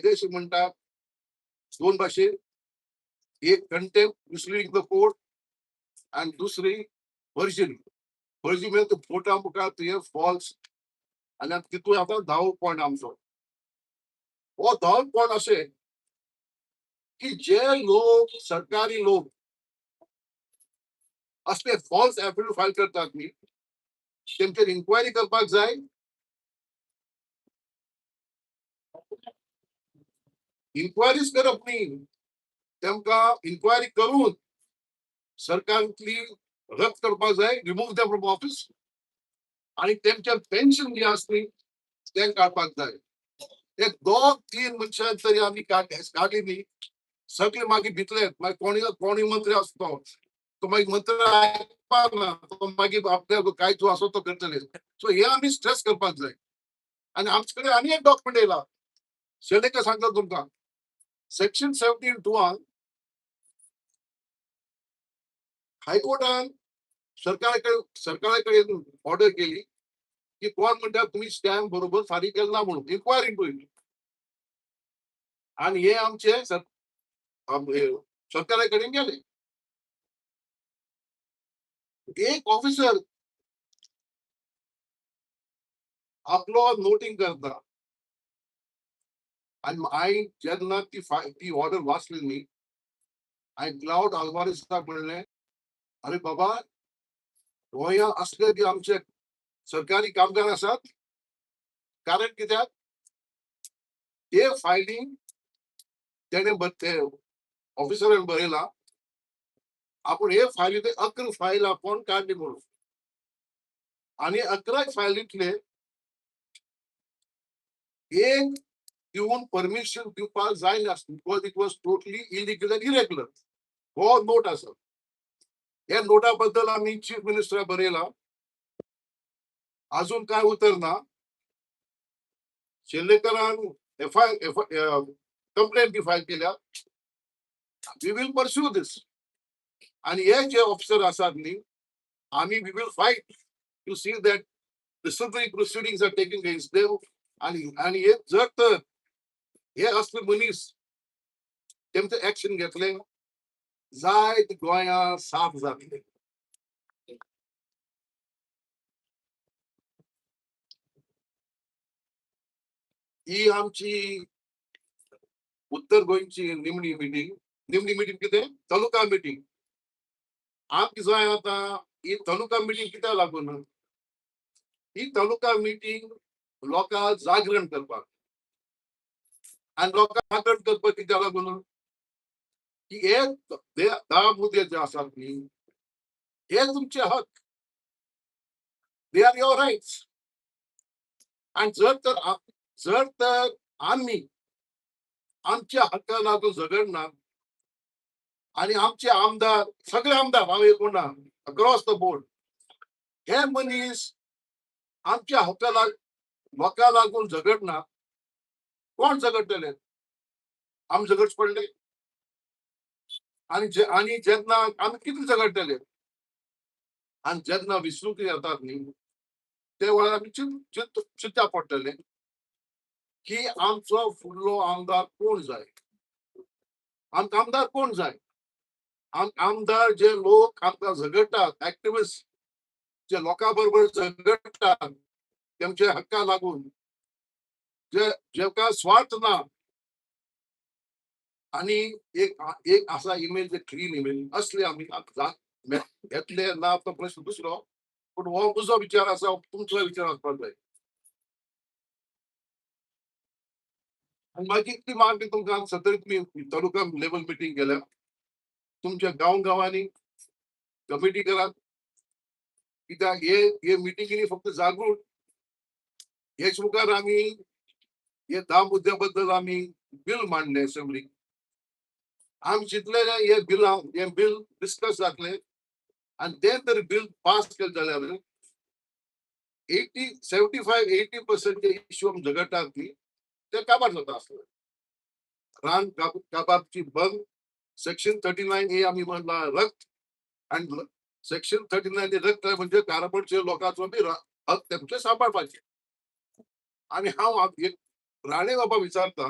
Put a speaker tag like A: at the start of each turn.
A: कायदेशीर म्हणतात दोन भाषेत, एक कंटेम्प्ट मिसलिडिंग द कोर्ट आणि दुसरी पर्जरी. पर्जरी म्हणजे फोटा मुखा ते फॉल्स. आणि तिथून आता 10 पॉईंट आमचो हो 10 पॉईंट असे की जे लोक सरकारी लोक असले फॉल्स ऍफिडेव्हिट फाईल करतात मी त्यांच्यावर इन्क्वायरी करपाक जाय. इन्क्वायरीज करप न्ही, तेमकां इन्क्वायरी करून सरकारांतली रद्द करपाक जाय, रिमूव्ह देम फ्रॉम ऑफिस. आणि त्यांच्या पेन्शन जी असली ते काडपाक जाय. ते 2-3 मनशां तरी आम्ही काडली न्ही, सगळे मागीर भितले. मागीर कोणी मंत्री असतो तो मागीर मंत्री आयकपाक ना, तो मागीर आपल्या काय जो असो तो करतले. सो हे आम्ही स्ट्रेस करपाक जाय. आणि आमचे कडेन आनी एक डॉक्युमेंट येयला, शेणेकर सांगता तुमकां सेक्शन 17(2) हायकोर्टान सरकाराकडे ऑर्डर केली की कोण म्हणतात तुम्ही स्टॅम्प बरोबर फारीक केला ना म्हणून इन्क्वायरी पयली. आणि हे आमचे सरकाराकडे गेले. एक ऑफिसर आपलो नोटिंग करता. आणि हांवें जेन्ना ती ऑर्डर वाचली न्ही, हांवें क्लाउड आल्वारेसाक म्हणलें, अरे बाबा गोंया असले बी आमचे सरकारी कामगार आसात. कारण कित्याक ते फायलींग तेणे ते ऑफिसरान बरयला आपण हे फायली 11 फायल आपण काढली म्हणून. आणि 11 फायलींतले एक दिवन परमिशन दिवपाक जाय नासलें, because it was totally illegal and irregular. हो नोट आसा. या नोटा बद्दल आम्ही चीफ मिनिस्टराक बरयला. अजून काय उतर ना. शेल्लेकरान कंप्लेंट बी फायल केल्या. We will pursue this. आणि हे जे ऑफिसर आसात न्ही, आम्ही we will fight to see that disciplinary proceedings are taking against them. आणि हे जर तर हे असले मनीस तेमचे ऍक्शन घेतले जायत गोंया साफ जातले. ही आमची उत्तर गोंयची निमणी मिटींग कितें तालुका मिटींग. आमकां जाय आतां ही तालुका मिटींग कित्याक लागून. ही तालुका मिटींग लोकांक जागरण करपाक आणि लोकांक जागरण करपाक कित्याक लागून की हे 10 मुद्दे जे आसात न्ही, हे तुमचे हक. They are your rights. आणि जर तर आम्ही आमच्या हक्का लागून झगडना आणि आमचे आमदार सगळे आमदार हांव एक म्हणना अक्रॉस द बोर्ड हे मनीस आमच्या हक्का लोकां लागून झगडना, कोण झगडटले. आमी झगडच पडले. आणि जेन्ना आमी कितें झगडटले आणि जेन्ना विसरूंक येतात न्ही, ते वेळार आमी चिंतता पडटले की आमचो फुडलो आमदार कोण जाय. आमकां आमदार कोण जाय. आमदार जे लोक आमकां झगडटात, ऍक्टिव्हिस्ट जे लोकां बरोबर झगडटात तेमच्या हक्का लागून, जेका स्वार्थ ना. आणि एक असा इमेल जे क्लीन इमेल असले आम्ही घेतले ना. तो प्रश्न दुसरो, पण हो म्हजो विचार असा, तुमचो विचार आसपाक जाय. आणि मागीर ती मागणी तुमकां सतत तुमी तालुका लेवल मिटींग केल्या. तुमच्या गांवांनी कमिटी करात. कित्याक हे मिटिंगेनी फक्त जागृत हेच मुखार आम्ही हे 10 मुद्द्याबद्दल आम्ही बिल मांडले असेंब्लीक. आमी चिंतले हे बिल डिस्कस जातले आणि ते तर बिल पास केले जाल्यार 75-80% जे इश्यू आमी झगडटात न्ही ते काबार जाता आसले. रान काबारची बंद. सेक्शन 39A आम्ही म्हणला रद्द. आणि सेक्शन 39 रद्द म्हणजे कारबडचे लोकांचो बी हक तेमचे सांबाळपाचे. आणि हांव एक राणे बाबा विचारता